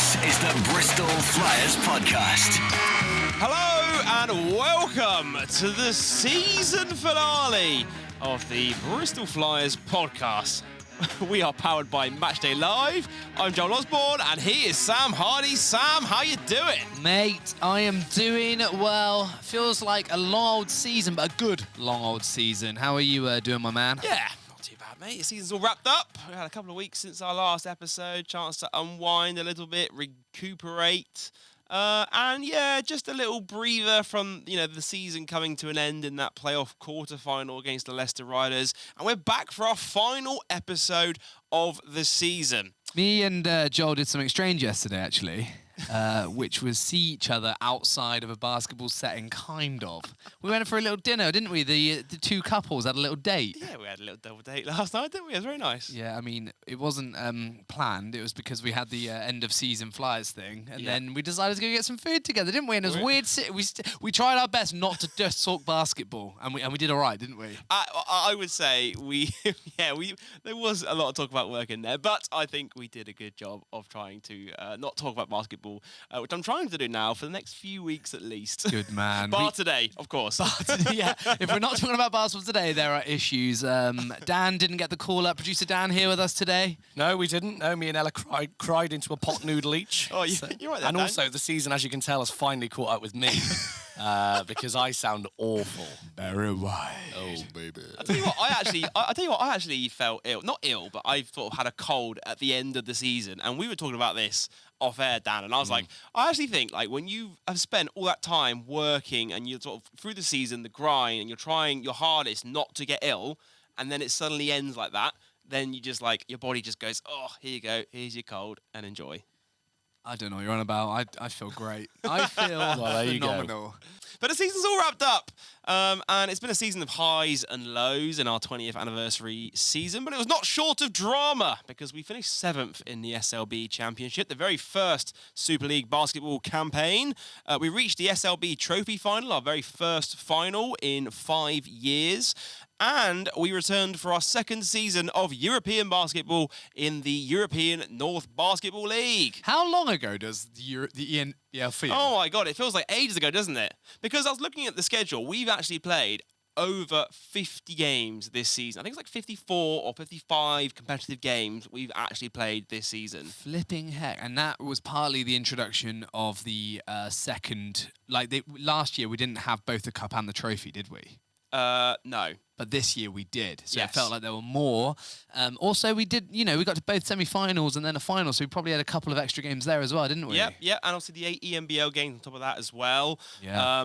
This is the Bristol Flyers Podcast. Hello and welcome to the season finale of the Bristol Flyers Podcast. We are powered by MatchdayLive. I'm Joel Osborne and he is Sam Hardy. Sam, how you doing? Mate, I am doing well. Feels like a long old season, but a good long old season. How are you doing, my man? Yeah, not too bad, mate. The season's all wrapped up. We had a couple of weeks since our last episode, chance to unwind a little bit, recuperate. And yeah, just a little breather from, the season coming to an end in that playoff quarter-final against the Leicester Riders. And we're back for our final episode of the season. Me and Joel did something strange yesterday, actually, which was see each other outside of a basketball setting, kind of. We went for a little dinner, didn't we? The two couples had a little date. Yeah, we had a little double date last night, didn't we? It was very nice. Yeah, I mean, it wasn't planned. It was because we had the end-of-season Flyers thing, and then we decided to go get some food together, didn't we? And it was weird. We tried our best not to just talk basketball, and we did all right, didn't we? I would say there was a lot of talk about work in there, but I think we did a good job of trying to not talk about basketball, which I'm trying to do now for the next few weeks at least. Good man. Bar today, of course. Yeah, if we're not talking about basketball today, there are issues. Dan didn't get the call up. Producer Dan here with us today. No, we didn't. No, me and Ella cried into a pot noodle each. Oh, you're right there, and Dan. also, the season, as you can tell, has finally caught up with me because I sound awful. Very wide. Oh, baby. I tell you what, I actually felt ill. Not ill, but I sort of had a cold at the end of the season. And we were talking about this off air, Dan, and I was like, I actually think, like, when you have spent all that time working and you're sort of through the season, the grind, and you're trying your hardest not to get ill, and then it suddenly ends like that, then you just, like, your body just goes, oh, here you go, here's your cold, and enjoy. I don't know what you're on about. I feel great. I feel there you go. phenomenal. But the season's all wrapped up, and it's been a season of highs and lows in our 20th anniversary season, but it was not short of drama because we finished 7th in the SLB Championship, the very first Super League basketball campaign. We reached the SLB Trophy Final, our very first final in 5 years. And we returned for our second season of European basketball in the European North Basketball League. How long ago does the ENBL feel? Oh my God, it feels like ages ago, doesn't it? Because I was looking at the schedule, we've actually played over 50 games this season. I think it's like 54 or 55 competitive games we've actually played this season. Flipping heck. And that was partly the introduction of the second... last year, we didn't have both the cup and the trophy, did we? No. But this year we did. So Yes. It felt like there were more. Also, we did, we got to both semi-finals and then a final, so we probably had a couple of extra games there as well, didn't we? Yep, and also the 8 EMBL games on top of that as well. Yeah.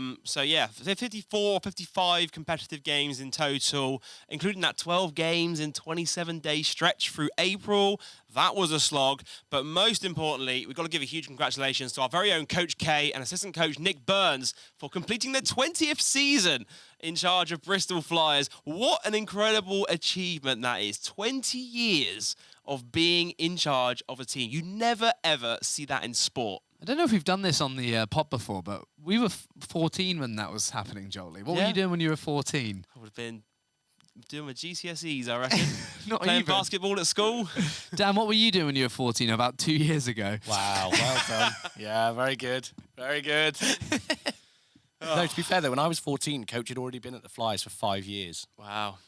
54, 55 competitive games in total, including that 12 games in 27-day stretch through April. That was a slog. But most importantly, we've got to give a huge congratulations to our very own Coach K and assistant coach Nick Burns for completing their 20th season in charge of Bristol Flyers. What an incredible achievement that is. 20 years of being in charge of a team. You never, ever see that in sport. I don't know if we've done this on the pod before, but we were 14 when that was happening, Jolie. What were you doing when you were 14? I would have been doing my GCSEs, I reckon. Not Playing even. basketball at school. Dan, what were you doing when you were 14, about 2 years ago? Wow, well done. Yeah, very good. Very good. No, to be fair, though, when I was 14, Coach had already been at the Flyers for 5 years. Wow.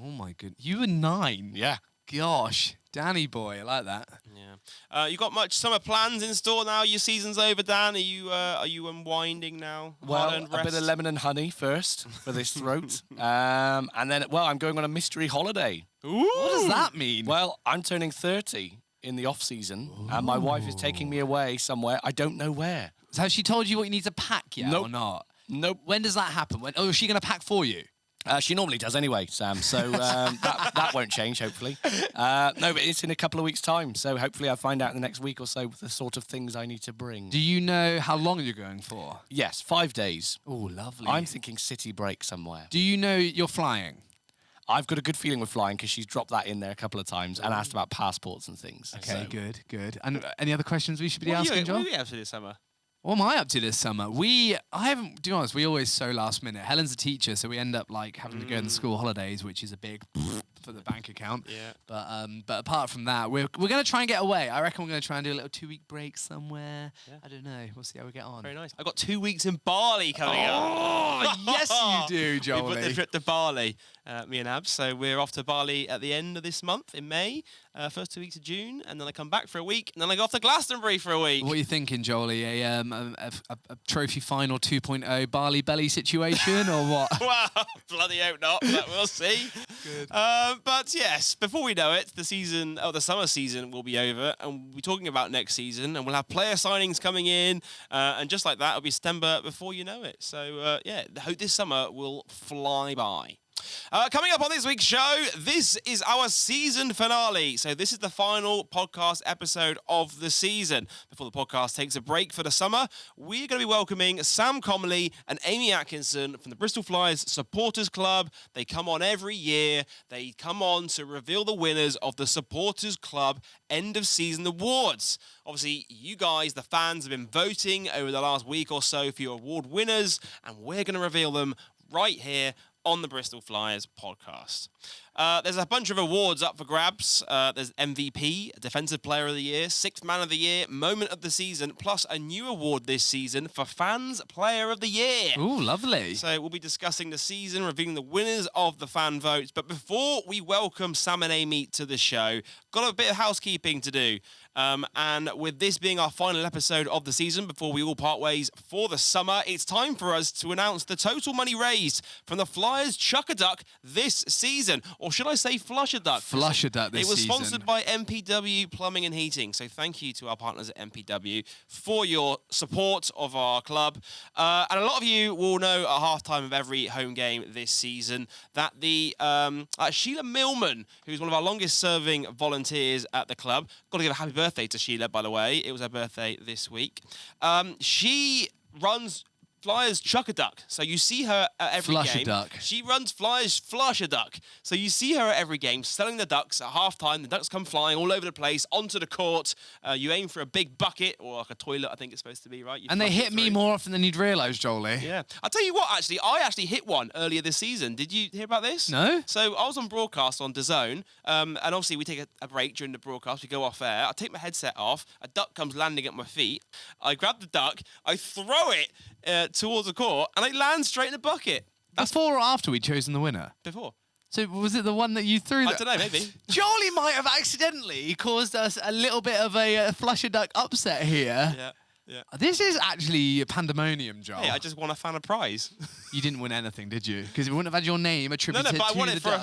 Oh, my goodness. You were 9? Yeah. Gosh. Danny boy, I like that. Yeah. You got much summer plans in store now? Your season's over, Dan. Are you unwinding now? Well, Hard-earned a bit rest? of lemon and honey first for this throat. And then, I'm going on a mystery holiday. Ooh. What does that mean? Well, I'm turning 30 in the off-season, and my wife is taking me away somewhere. I don't know where. So has she told you what you need to pack yet Nope. or not? Nope. When does that happen? Is she going to pack for you? She normally does anyway, Sam, so that won't change, hopefully. No, but it's in a couple of weeks' time, so hopefully I'll find out in the next week or so the sort of things I need to bring. Do you know how long you're going for? Yes, 5 days. Oh, lovely. I'm thinking city break somewhere. Do you know you're flying? I've got a good feeling with flying because she's dropped that in there a couple of times and asked about passports and things. Okay, so. good. And any other questions we should be What asking, John? are you up to this summer? What am I up to this summer? I haven't, to be honest, we always so last minute. Helen's a teacher, so we end up like having to go on the school holidays, which is a big for the bank account. Yeah. But apart from that, we're going to try and get away. I reckon we're going to try and do a little 2-week break somewhere. Yeah. I don't know. We'll see how we get on. Very nice. I've got 2 weeks in Bali coming up. Oh, yes, you do, Jolie. We booked the trip to Bali, me and Abs. So we're off to Bali at the end of this month in May, first 2 weeks of June, and then I come back for a week, and then I go off to Glastonbury for a week. What are you thinking, Jolie? A trophy final 2.0 Bali belly situation or what? Well, bloody hope not, but we'll see. Good. But yes, before we know it, the summer season will be over, and we'll be talking about next season, and we'll have player signings coming in, and just like that, it'll be September before you know it. So I hope this summer will fly by. Coming up on this week's show, this is our season finale. So this is the final podcast episode of the season. Before the podcast takes a break for the summer, we're going to be welcoming Sam Comley and Amy Atkinson from the Bristol Flyers Supporters Club. They come on every year. They come on to reveal the winners of the Supporters Club End of Season Awards. Obviously, you guys, the fans, have been voting over the last week or so for your award winners, and we're going to reveal them right here on the Bristol Flyers podcast. There's a bunch of awards up for grabs. There's MVP, Defensive Player of the Year, Sixth Man of the Year, Moment of the Season, plus a new award this season for Fans Player of the Year. Ooh, lovely. So we'll be discussing the season, revealing the winners of the fan votes. But before we welcome Sam and Amy to the show, got a bit of housekeeping to do. And with this being our final episode of the season before we all part ways for the summer, it's time for us to announce the total money raised from the Flyers Chuck-a-Duck this season. Or should I say Flush-a-Duck? Flush-a-Duck this season. It was sponsored by MPW Plumbing and Heating. So thank you to our partners at MPW for your support of our club. And a lot of you will know at halftime of every home game this season that the Sheila Millman, who's one of our longest serving volunteers at the club, got to give a happy birthday to Sheila, by the way. It was her birthday this week. She runs Flyers Chuck-a-Duck. So you see her at every game. Flush-a-Duck. She runs Flyers Flush-a-Duck. So you see her at every game selling the ducks at halftime. The ducks come flying all over the place onto the court. You aim for a big bucket or like a toilet, I think it's supposed to be, right? And they hit me more often than you'd realise, Jolie. Yeah. I'll tell you what, actually, I actually hit one earlier this season. Did you hear about this? No. So I was on broadcast on DAZN, and obviously we take a break during the broadcast. We go off air. I take my headset off. A duck comes landing at my feet. I grab the duck. I throw it towards the court, and it lands straight in the bucket. Before or after we'd chosen the winner? Before. So was it the one that you threw? I don't know, maybe. Jolie might have accidentally caused us a little bit of a Flush-a-Duck upset here. Yeah. Yeah. This is actually pandemonium, Joel. Hey, I just won a fan a prize. You didn't win anything, did you? Because we wouldn't have had your name attributed No, but to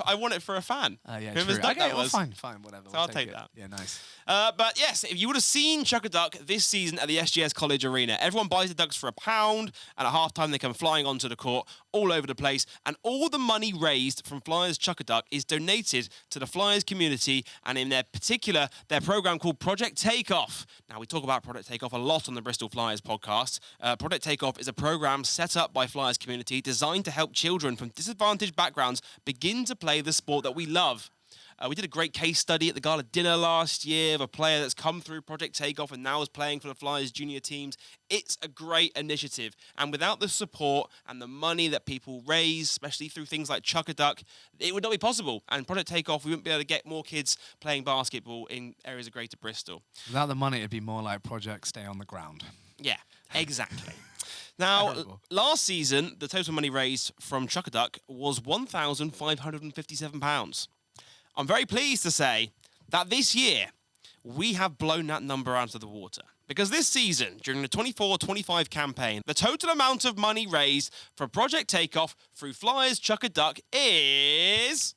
I won it for a fan. Yeah, Whoever's true. duck Okay, that well, was. fine, whatever. So I'll take that. Yeah, nice. But yes, if you would have seen Chuck-a-Duck this season at the SGS College Arena, everyone buys the ducks for £1, and at halftime they come flying onto the court all over the place, and all the money raised from Flyers Chuck-a-Duck is donated to the Flyers community, and in their particular, their program called Project Takeoff. Now, we talk about Project Takeoff a lot on the Bristol Flyers podcast. Project Takeoff is a program set up by Flyers community designed to help children from disadvantaged backgrounds begin to play the sport that we love. We did a great case study at the gala dinner last year of a player that's come through Project Takeoff and now is playing for the Flyers junior teams. It's a great initiative. And without the support and the money that people raise, especially through things like Chuck-a-Duck, it would not be possible. And Project Takeoff, we wouldn't be able to get more kids playing basketball in areas of Greater Bristol. Without the money, it'd be more like Project Stay on the Ground. Yeah, exactly. Now, last season, the total money raised from Chuck-a-Duck was £1,557. I'm very pleased to say that this year, we have blown that number out of the water. Because this season, during the 24-25 campaign, the total amount of money raised for Project Takeoff through Flyers Chuck-a-Duck is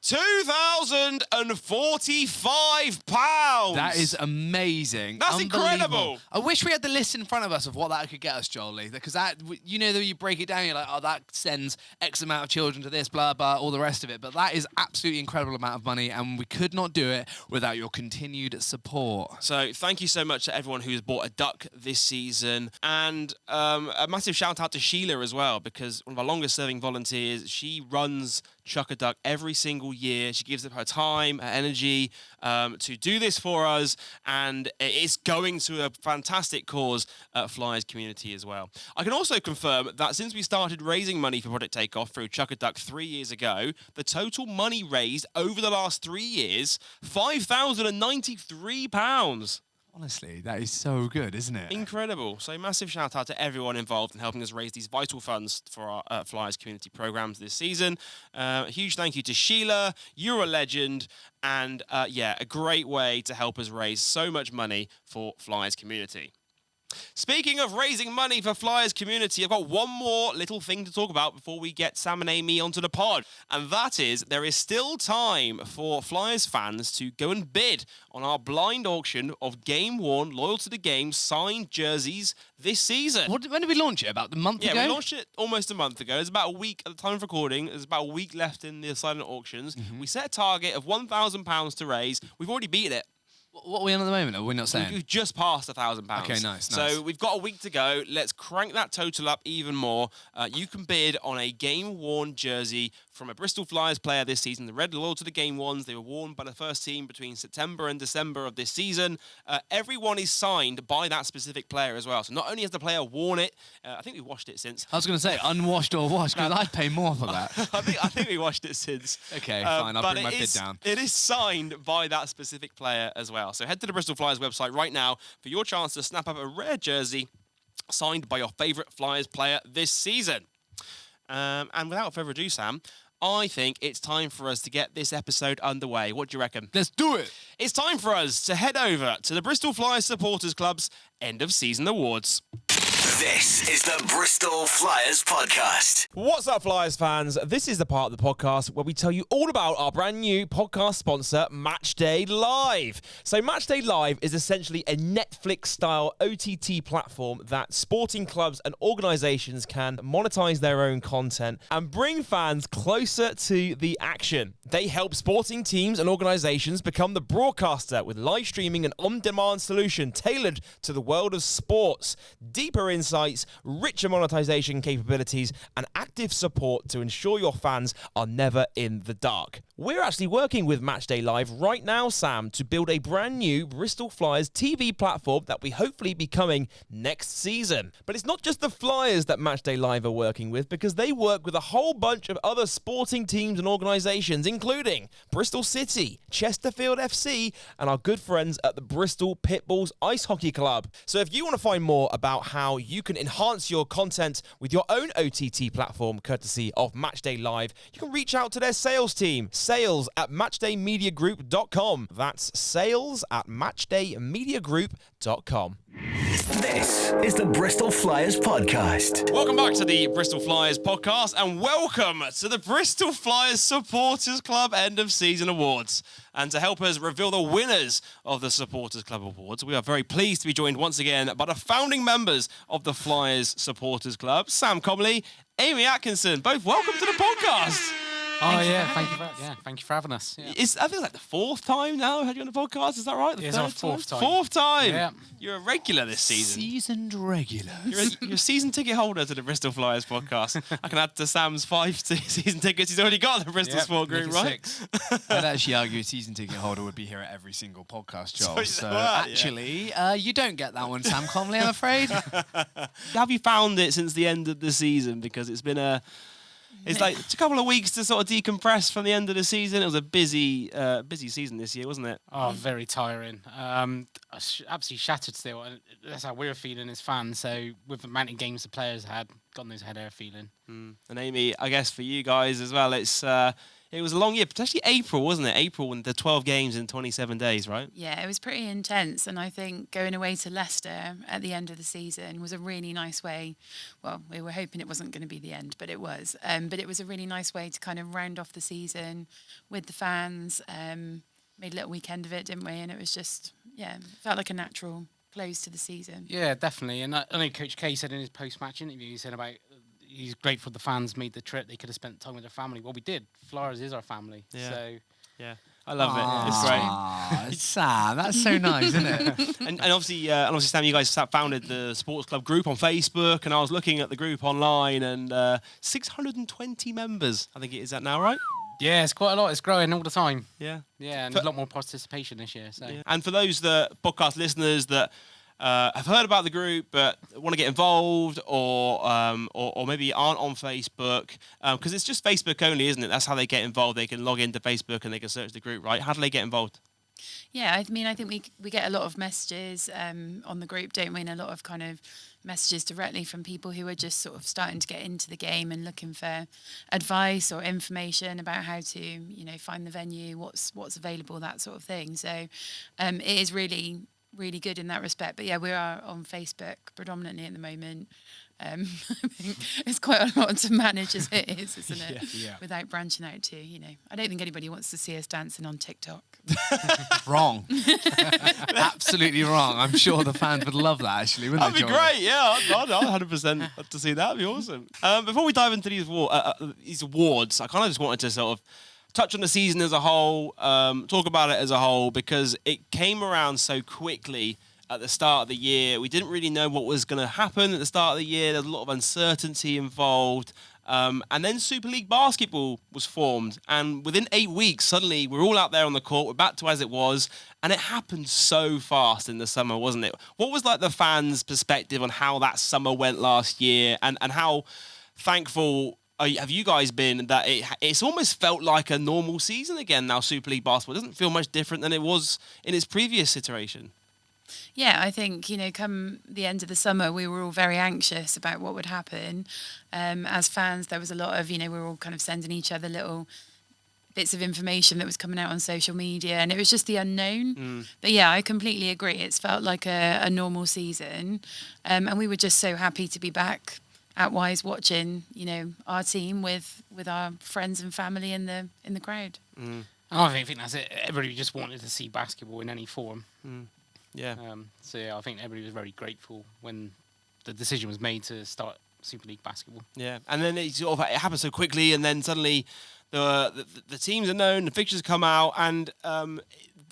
£2,045. That is amazing. That's incredible. I wish we had the list in front of us of what that could get us, Jolie. Because that, you know, that you break it down, you're like, oh, that sends X amount of children to this, blah, blah, all the rest of it. But that is absolutely incredible amount of money, and we could not do it without your continued support. So thank you so much to everyone who's bought a duck this season. And a massive shout out to Sheila as well, because one of our longest serving volunteers, she runs Chuck-a-Duck every single year. She gives up her time, her energy to do this for us, and it's going to a fantastic cause at Flyers community as well. I can also confirm that since we started raising money for Project Takeoff through Chuck a Duck 3 years ago, the total money raised over the last 3 years, £5,093. Honestly, that is so good, isn't it? Incredible. So massive shout out to everyone involved in helping us raise these vital funds for our Flyers community programs this season. A huge thank you to Sheila. You're a legend. And a great way to help us raise so much money for Flyers community. Speaking of raising money for Flyers community, I've got one more little thing to talk about before we get Sam and Amy onto the pod. And that is, there is still time for Flyers fans to go and bid on our blind auction of game-worn, loyal to the game, signed jerseys this season. When did we launch it? About a month ago? Yeah, we launched it almost a month ago. It's about a week at the time of recording. There's about a week left in the silent auctions. We set a target of £1,000 to raise. We've already beat it. What are we on at the moment? Are we not saying? We've just passed £1,000. Okay, nice. So we've got a week to go. Let's crank that total up even more. You can bid on a game-worn jersey from a Bristol Flyers player this season. The red loyal to the game ones. They were worn by the first team between September and December of this season. Everyone is signed by that specific player as well. So not only has the player worn it, I think we washed it since. I was going to say unwashed or washed, because I'd pay more for that. I think we washed it since. Okay, fine. I'll bring my bid down. It is signed by that specific player as well. So head to the Bristol Flyers website right now for your chance to snap up a rare jersey signed by your favourite Flyers player this season. And without further ado, Sam, I think it's time for us to get this episode underway. What do you reckon? Let's do it. It's time for us to head over to the Bristol Flyers Supporters Club's end of season awards. This is the Bristol Flyers Podcast. What's up, Flyers fans? This is the part of the podcast where we tell you all about our brand new podcast sponsor, MatchdayLive. So MatchdayLive is essentially a Netflix-style OTT platform that sporting clubs and organisations can monetize their own content and bring fans closer to the action. They help sporting teams and organisations become the broadcaster with live streaming and on-demand solution tailored to the world of sports. Deeper insights, richer monetization capabilities, and active support to ensure your fans are never in the dark. We're actually working with MatchdayLive right now, Sam, to build a brand new Bristol Flyers TV platform that we hopefully be coming next season. But it's not just the Flyers that MatchdayLive are working with, because they work with a whole bunch of other sporting teams and organisations, including Bristol City, Chesterfield FC, and our good friends at the Bristol Pitbulls Ice Hockey Club. So if you want to find more about how you can enhance your content with your own OTT platform, courtesy of MatchdayLive, you can reach out to their sales team, sales@matchdaymediagroup.com. That's sales@matchdaymediagroup.com. This is the Bristol Flyers Podcast. Welcome back to the Bristol Flyers Podcast, and welcome to the Bristol Flyers Supporters Club End of Season Awards. And to help us reveal the winners of the Supporters Club Awards, we are very pleased to be joined once again by the founding members of the Flyers Supporters Club, Sam Comley, Amy Atkinson. Both welcome to the podcast. Thank you for having us. Yeah. I think it's like the fourth time now I've had you on the podcast. Is that right? It's our fourth time. Fourth time. Yeah. You're a regular this season. Seasoned regular. You're a season ticket holder to the Bristol Flyers podcast. I can add to Sam's 5 season tickets he's already got at the Bristol Sport Group, right? 6. I'd actually argue a season ticket holder would be here at every single podcast, Joel. So yeah. actually, you don't get that one, Sam Comley, I'm afraid. Have you found it since the end of the season? Because it's been it's like a couple of weeks to sort of decompress from the end of the season. It was a busy season this year, wasn't it? Oh, very tiring. Absolutely shattered still. And that's how we're feeling as fans. So with the amount of games the players had, God knows how they're feeling. And Amy, I guess for you guys as well, it was a long year, especially April, wasn't it? April, when the 12 games in 27 days, right? Yeah, it was pretty intense. And I think going away to Leicester at the end of the season was a really nice way. Well, we were hoping it wasn't going to be the end, but it was. But it was a really nice way to kind of round off the season with the fans. Made a little weekend of it, didn't we? And it was just, felt like a natural close to the season. Yeah, definitely. And I know Coach K said in his post-match interview, he said about he's grateful the fans made the trip. They could have spent time with their family. Well, we did. Flyers is our family. Yeah. So yeah, I love it. It's great. Sam, that's so nice, isn't it? and obviously, Sam, you guys founded the Sports Club group on Facebook, and I was looking at the group online, and 620 members. I think it is that now, right? Yeah, it's quite a lot. It's growing all the time. Yeah. Yeah, and a lot more participation this year. So. Yeah. And for those podcast listeners that have heard about the group but want to get involved, or maybe aren't on Facebook, because it's just Facebook only, isn't it? That's how they get involved. They can log into Facebook and they can search the group, right? How do they get involved? Yeah, I mean, I think we get a lot of messages on the group, don't we? And a lot of kind of messages directly from people who are just sort of starting to get into the game and looking for advice or information about how to, find the venue, what's available, that sort of thing. So it is really, really good in that respect. But yeah, we are on Facebook predominantly at the moment. I think it's quite a lot to manage as it is, isn't it? Yeah. Without branching out too, I don't think anybody wants to see us dancing on TikTok. Wrong. Absolutely wrong. I'm sure the fans would love that, actually, wouldn't That'd they, be Jordan? great, yeah. I'd 100% love to see that. That'd be awesome. Before we dive into these awards, I kind of just wanted to sort of touch on the season as a whole, talk about it as a whole, because it came around so quickly at the start of the year. We didn't really know what was going to happen at the start of the year. There was a lot of uncertainty involved. And then Super League basketball was formed. And within 8 weeks, suddenly we're all out there on the court. We're back to as it was. And it happened so fast in the summer, wasn't it? What was like the fans' perspective on how that summer went last year, and how thankful have you guys been that it's almost felt like a normal season again now? Super League basketball doesn't feel much different than it was in its previous iteration. Yeah, I think, come the end of the summer, we were all very anxious about what would happen. As fans, there was a lot of, we were all kind of sending each other little bits of information that was coming out on social media, and it was just the unknown. But yeah, I completely agree. It's felt like a normal season. And we were just so happy to be back at Wise watching, our team with our friends and family in the crowd. I think that's it. Everybody just wanted to see basketball in any form. Yeah. So yeah, I think everybody was very grateful when the decision was made to start Super League basketball. Yeah, and then it happened so quickly, and then suddenly the teams are known, the fixtures come out, and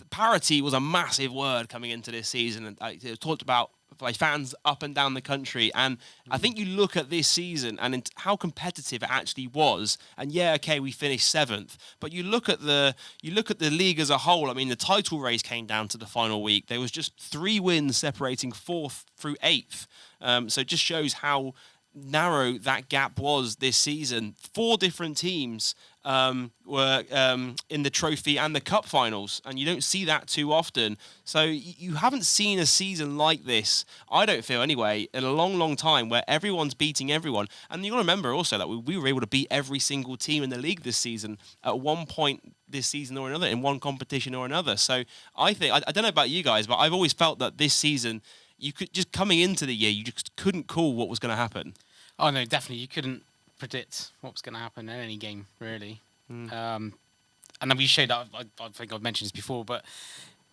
parity was a massive word coming into this season, and it was talked about by fans up and down the country. And I think you look at this season and how competitive it actually was. And yeah, okay, we finished 7th, but you look at the league as a whole. I mean, the title race came down to the final week. There was just 3 wins separating 4th through 8th. So it just shows how narrow that gap was this season. 4 different teams were in the trophy and the cup finals, and you don't see that too often. So you haven't seen a season like this, I don't feel anyway, in a long, long time, where everyone's beating everyone. And you got to remember also that we were able to beat every single team in the league this season at one point this season or another, in one competition or another. So I think, I don't know about you guys, but I've always felt that this season, you could just coming into the year, you just couldn't call what was going to happen. Oh no, definitely you couldn't predict what was going to happen in any game, really. And then we showed that. I think I've mentioned this before, but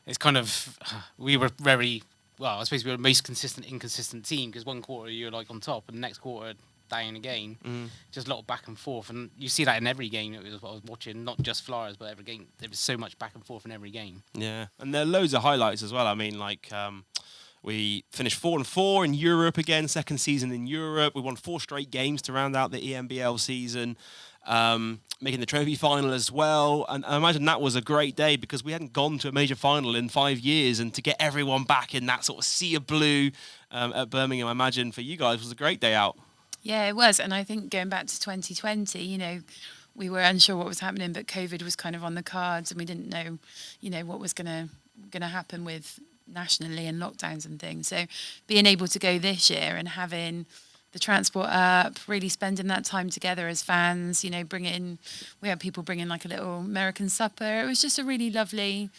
it's kind of we were very well. I suppose we were the most inconsistent team, because one quarter you're like on top, and the next quarter down again. Just a lot of back and forth, and you see that in every game that I was watching, not just Flyers, but every game. There was so much back and forth in every game. Yeah, and there are loads of highlights as well. I mean, like. We finished 4-4 in Europe again, second season in Europe. We won 4 straight games to round out the EMBL season, making the trophy final as well. And I imagine that was a great day, because we hadn't gone to a major final in 5 years, and to get everyone back in that sort of sea of blue at Birmingham, I imagine for you guys was a great day out. Yeah, it was. And I think going back to 2020, we were unsure what was happening, but COVID was kind of on the cards, and we didn't know, what was going to happen with nationally and lockdowns and things. So being able to go this year and having the transport up, really spending that time together as fans, we had people bringing like a little American supper. It was just a really lovely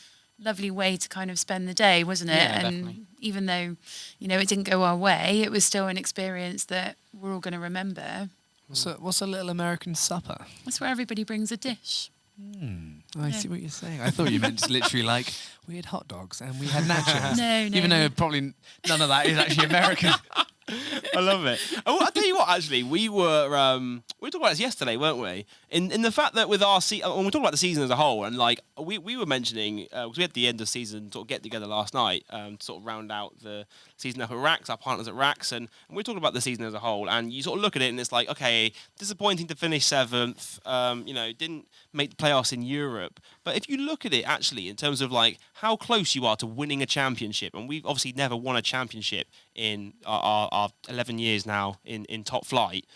way to kind of spend the day, wasn't it? Yeah, and definitely. Even though, it didn't go our way, it was still an experience that we're all going to remember. What's a little American supper? That's where everybody brings a dish. I see what you're saying. I thought you meant just literally like we had hot dogs and we had nachos. No. Even though probably none of that is actually American. I love it. Oh, I'll tell you what, actually, we were talking about this yesterday, weren't we? In the fact that with our when we're talking about the season as a whole, and like we were mentioning, because we had the end of season sort of get together last night to sort of round out the season up at Rax, our partners at Rax, and we're talking about the season as a whole, and you sort of look at it and it's like, okay, disappointing to finish 7th, didn't make the playoffs in Europe. But if you look at it actually in terms of like how close you are to winning a championship, and we've obviously never won a championship in our 11 years now in top flight,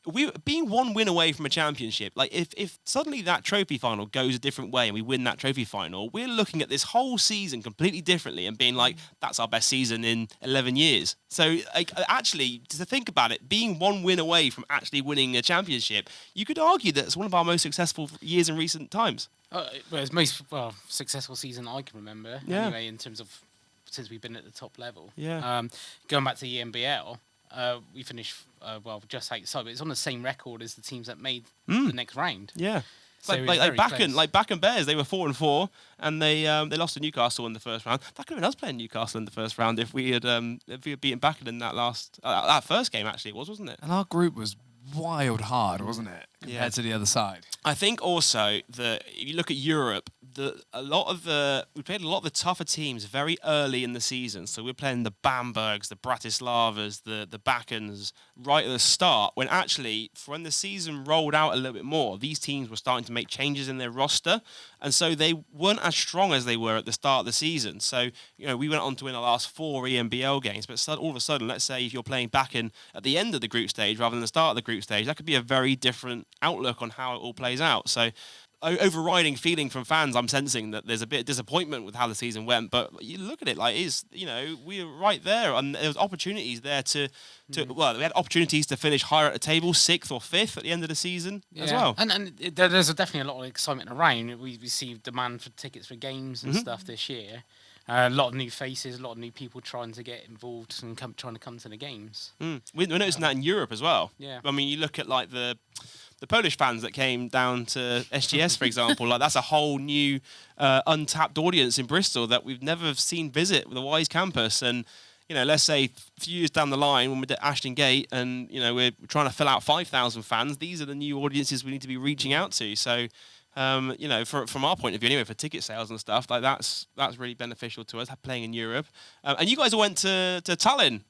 we being one win away from a championship. Like if suddenly that trophy final goes a different way and we win that trophy final, we're looking at this whole season completely differently and being like, that's our best season in 11 years. So like, actually, to think about it, being one win away from actually winning a championship, you could argue that it's one of our most successful years in recent times. Well, it's most successful season I can remember. Yeah. Anyway, in terms of since we've been at the top level. Yeah. Going back to the NBL, we finished just outside, but it's on the same record as the teams that made the next round. Yeah. So it was like very close. Back and Bears, they were 4-4, and they lost to Newcastle in the first round. That could have been us playing Newcastle in the first round if we had beaten Backen in that first game. Actually, it was, wasn't it? And our group was wild hard, wasn't it? Compared to the other side. I think also that if you look at Europe, we played a lot of the tougher teams very early in the season. So we're playing the Bambergs, the Bratislavas, the Backens right at the start. When actually, when the season rolled out a little bit more, these teams were starting to make changes in their roster, and so they weren't as strong as they were at the start of the season. So we went on to win our last 4 EMBL games, but all of a sudden, let's say if you're playing Backen at the end of the group stage rather than the start of the group stage, that could be a very different outlook on how it all plays out. So overriding feeling from fans, I'm sensing that there's a bit of disappointment with how the season went, but you look at it like we were right there, and there was opportunities there we had opportunities to finish higher at the table, 6th or 5th at the end of the season as well. And there's definitely a lot of excitement around. We received demand for tickets for games and stuff this year. A lot of new faces, a lot of new people trying to get involved and trying to come to the games. We're noticing that in Europe as well. Yeah. I mean, you look at like the Polish fans that came down to SGS, for example, like that's a whole new untapped audience in Bristol that we've never seen visit the Wise campus. And, let's say a few years down the line when we're at Ashton Gate and, we're trying to fill out 5,000 fans, these are the new audiences we need to be reaching out to. So, from our point of view anyway, for ticket sales and stuff, like that's really beneficial to us, playing in Europe. And you guys all went to Tallinn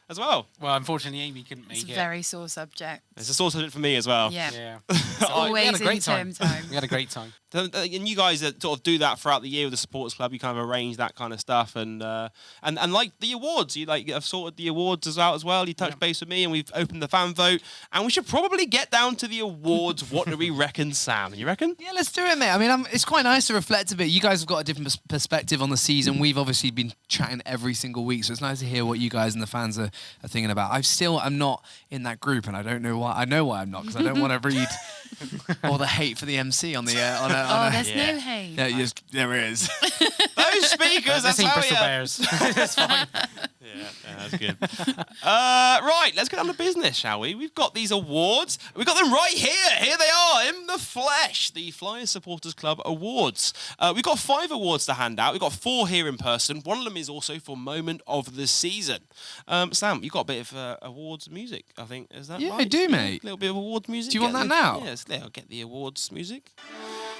as well. Well, unfortunately, Amy couldn't make it. It's a very sore subject. It's a sore subject for me as well. Yeah. It's always in term time. We had a great time. And you guys that sort of do that throughout the year with the supporters club, you kind of arrange that kind of stuff, and like the awards, you have sorted the awards out as well. You touched base with me, and we've opened the fan vote, and we should probably get down to the awards. What do we reckon, Sam? You reckon? Yeah, let's do it, mate. I mean, it's quite nice to reflect a bit. You guys have got a different perspective on the season. We've obviously been chatting every single week, so it's nice to hear what you guys and the fans are thinking about. I'm not in that group, and I don't know why. I know why I'm not, because I don't want to read all the hate for the MC on the there's no hate. Yeah, yes, there is. Those speakers, that's how Bristol Bears. That's fine. Yeah, that's good. Right, let's get down to business, shall we? We've got these awards. We've got them right here. Here they are in the flesh. The Flyers Supporters Club Awards. We've got 5 awards to hand out. We've got 4 here in person. One of them is also for Moment of the Season. Sam, you've got a bit of awards music, I think. Is that Yeah, right? I do, mate. A little bit of awards music. Do you want that now? Yes, I'll get the awards music.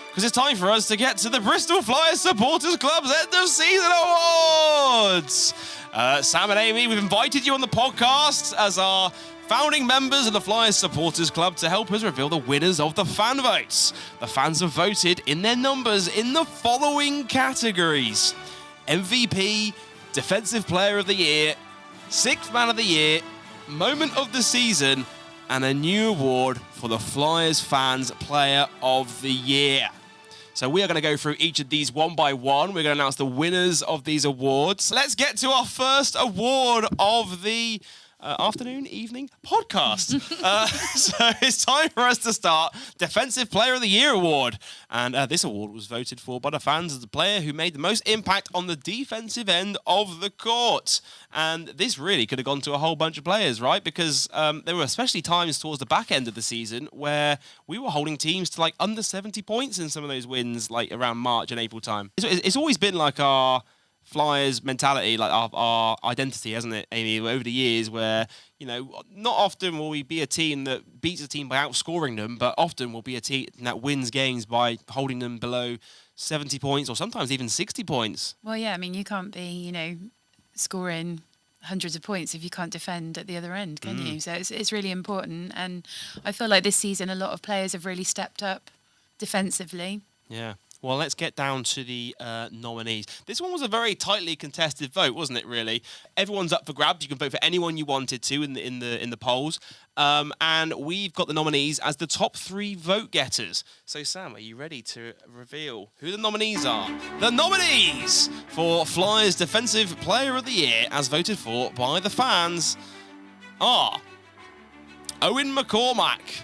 Because it's time for us to get to the Bristol Flyers Supporters Club's End of Season Awards. Sam and Amy, we've invited you on the podcast as our founding members of the Flyers Supporters Club to help us reveal the winners of the fan votes. The fans have voted in their numbers in the following categories: MVP, Defensive Player of the Year, 6th Man of the Year, Moment of the Season, and a new award for the Flyers Fans Player of the Year. So we are going to go through each of these one by one. We're going to announce the winners of these awards. Let's get to our first award of the evening podcast. So it's time for us to start Defensive Player of the Year award. And this award was voted for by the fans as the player who made the most impact on the defensive end of the court. And this really could have gone to a whole bunch of players, right? Because there were especially times towards the back end of the season where we were holding teams to like under 70 points in some of those wins, like around March and April time. It's always been like our Flyers mentality, like our identity, hasn't it, Amy, over the years, where, not often will we be a team that beats a team by outscoring them, but often will be a team that wins games by holding them below 70 points or sometimes even 60 points. Well, yeah, I mean, you can't be, scoring hundreds of points if you can't defend at the other end, can you? So it's really important. And I feel like this season a lot of players have really stepped up defensively. Yeah. Well, let's get down to the nominees. This one was a very tightly contested vote, wasn't it? Really, everyone's up for grabs. You can vote for anyone you wanted to in the polls, and we've got the nominees as the top 3 vote getters. So, Sam, are you ready to reveal who the nominees are? The nominees for Flyers Defensive Player of the Year, as voted for by the fans, are Owen McCormack,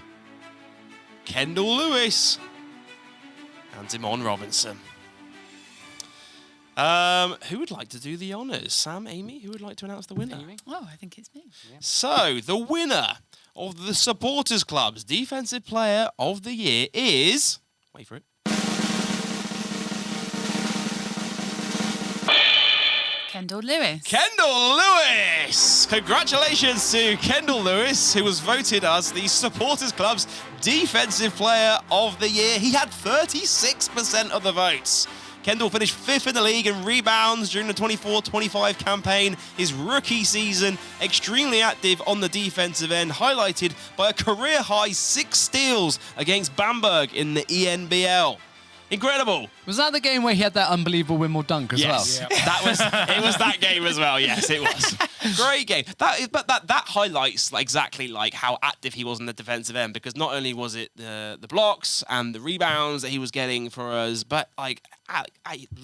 Kendall Lewis, and Damon Robinson. Who would like to do the honours? Sam, Amy, who would like to announce the winner? Oh, I think it's me. Yeah. So, the winner of the Supporters Club's Defensive Player of the Year is... Wait for it. Kendall Lewis. Kendall Lewis! Congratulations to Kendall Lewis, who was voted as the Supporters Club's Defensive Player of the Year. He had 36% of the votes. Kendall finished 5th in the league in rebounds during the 24-25 campaign. His rookie season, extremely active on the defensive end, highlighted by a career-high 6 steals against Bamberg in the ENBL. Incredible. Was that the game where he had that unbelievable windmill dunk as well? Yes, it was that game as well. Yes, it was. Great game. That highlights exactly how active he was in the defensive end, because not only was it the blocks and the rebounds that he was getting for us, but a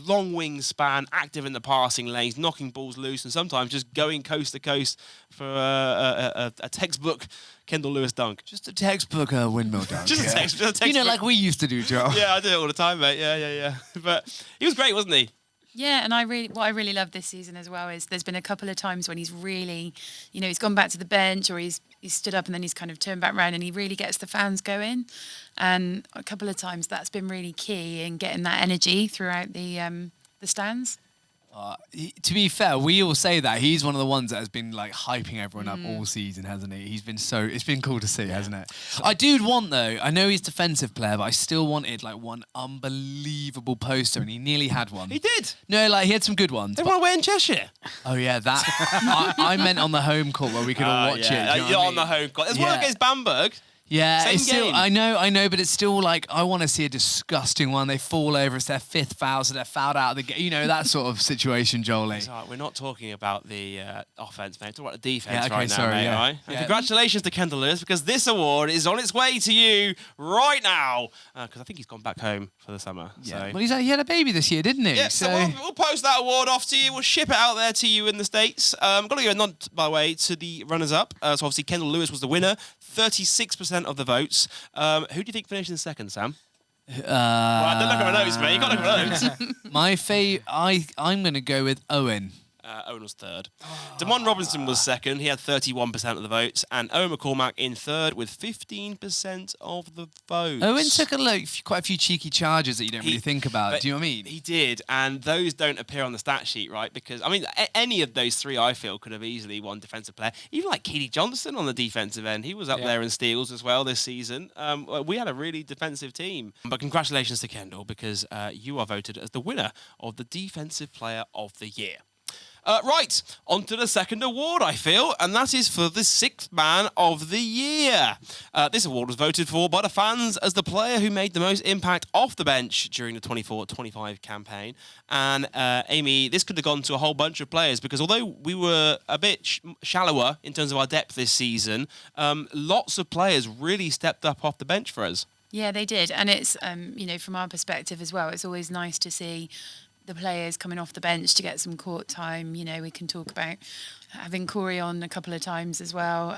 long wingspan, active in the passing lanes, knocking balls loose, and sometimes just going coast to coast for a textbook Kendall Lewis dunk. Just a textbook windmill dunk. Just a textbook. Like we used to do, Joe. Yeah, I do it all the time, mate. Yeah. But he was great, wasn't he? Yeah, and what I really love this season as well is there's been a couple of times when he's really, he's gone back to the bench, or he's stood up and then he's kind of turned back around and he really gets the fans going. And a couple of times that's been really key in getting that energy throughout the stands. To be fair, we all say that he's one of the ones that has been hyping everyone up all season, hasn't he? It's been cool to see, hasn't it? I do want though. I know he's defensive player, but I still wanted one unbelievable poster, and he nearly had one. He did. No, he had some good ones. They won away in Cheshire. Oh yeah, that. I meant on the home court where we could all watch it. You're on the home court. There's one against Bamberg. Yeah, Same it's still, game. I know, but it's still I want to see a disgusting one. They fall over, it's their 5th foul, so they're fouled out of the game. That sort of situation, Jolie. It's all right, we're not talking about the offense, mate. We're talking about the defense Yeah, okay, right now, sorry, mate. yeah. All right? Yeah. Congratulations to Kendall Lewis, because this award is on its way to you right now. Because I think he's gone back home for the summer. Yeah. So. Well, he had a baby this year, didn't he? Yeah, so we'll post that award off to you. We'll ship it out there to you in the States. Got to give a nod, by the way, to the runners-up. So obviously Kendall Lewis was the winner, 36% of the votes. Who do you think finished in second, Sam? Well, don't look at my notes, mate. You got to look at my notes. I'm going to go with Owen. Owen was third. Damon Robinson was second. He had 31% of the votes. And Owen McCormack in third with 15% of the votes. Owen took quite a few cheeky charges that you don't really think about. Do you know what I mean? He did. And those don't appear on the stat sheet, right? Because, any of those 3, I feel, could have easily won defensive player. Even Keely Johnson on the defensive end. He was up there in steals as well this season. We had a really defensive team. But congratulations to Kendall, because you are voted as the winner of the Defensive Player of the Year. Right, on to the second award, I feel, and that is for the 6th Man of the Year. This award was voted for by the fans as the player who made the most impact off the bench during the 24-25 campaign. And, Amy, this could have gone to a whole bunch of players, because although we were a bit shallower in terms of our depth this season, lots of players really stepped up off the bench for us. Yeah, they did. And it's, from our perspective as well, it's always nice to see the players coming off the bench to get some court time. We can talk about having Corey on a couple of times as well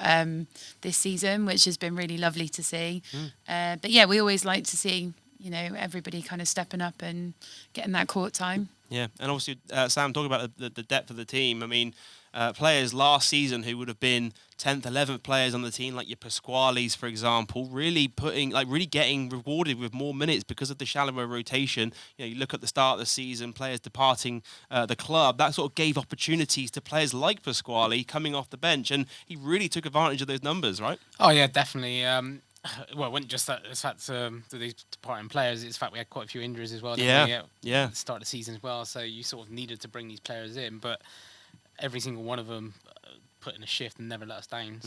this season, which has been really lovely to see. But yeah, we always like to see, everybody kind of stepping up and getting that court time. Yeah, and obviously, Sam, talking about the depth of the team. I mean, players last season who would have been 10th, 11th players on the team, like your Pasquales, for example, really getting rewarded with more minutes because of the shallower rotation. You know, you look at the start of the season, players departing the club, that sort of gave opportunities to players like Pasquale coming off the bench, and he really took advantage of those numbers, right? Oh yeah, definitely. Well, it wasn't just that. It's fact these departing players. It's the fact we had quite a few injuries as well. Didn't we, at the start of the season as well. So you sort of needed to bring these players in, but every single one of them put in a shift and never let us down.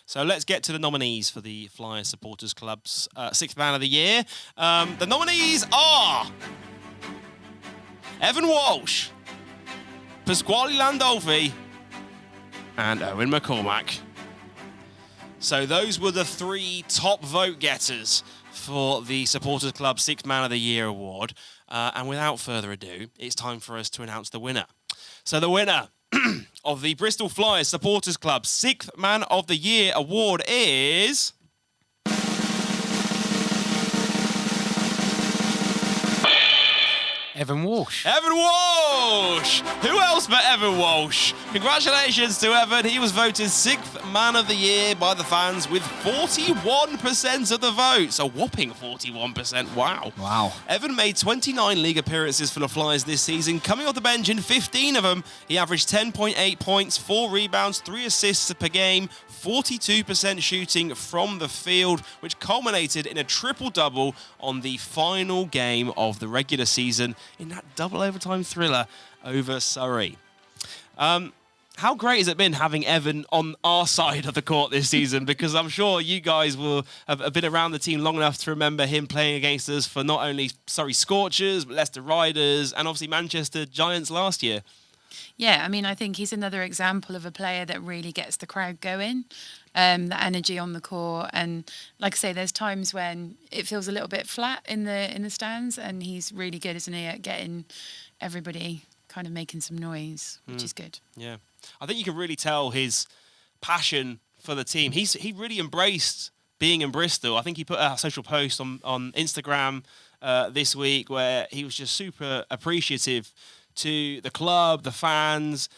So let's get to the nominees for the Flyers Supporters Club's Sixth Man of the Year. The nominees are Evan Walsh, Pasquale Landolfi, and Owen McCormack. So those were the 3 top vote getters for the Supporters Club Sixth Man of the Year award. And without further ado, it's time for us to announce the winner. So the winner of the Bristol Flyers Supporters Club Sixth Man of the Year award is... Evan Walsh. Evan Walsh! Who else but Evan Walsh? Congratulations to Evan. He was voted 6th Man of the Year by the fans with 41% of the votes. A whopping 41%. Wow. Wow. Evan made 29 league appearances for the Flyers this season. Coming off the bench in 15 of them, he averaged 10.8 points, 4 rebounds, 3 assists per game, 42% shooting from the field, which culminated in a triple-double on the final game of the regular season in that double overtime thriller over Surrey. How great has it been having Evan on our side of the court this season? Because I'm sure you guys will have been around the team long enough to remember him playing against us for not only Surrey Scorchers, but Leicester Riders, and obviously Manchester Giants last year. Yeah, I mean, I think he's another example of a player that really gets the crowd going, the energy on the court. And like I say, there's times when it feels a little bit flat in the stands, and he's really good, isn't he, at getting everybody kind of making some noise, which is good. Yeah. I think you can really tell his passion for the team. He really embraced being in Bristol. I think he put a social post on Instagram this week where he was just super appreciative to the club, the fans,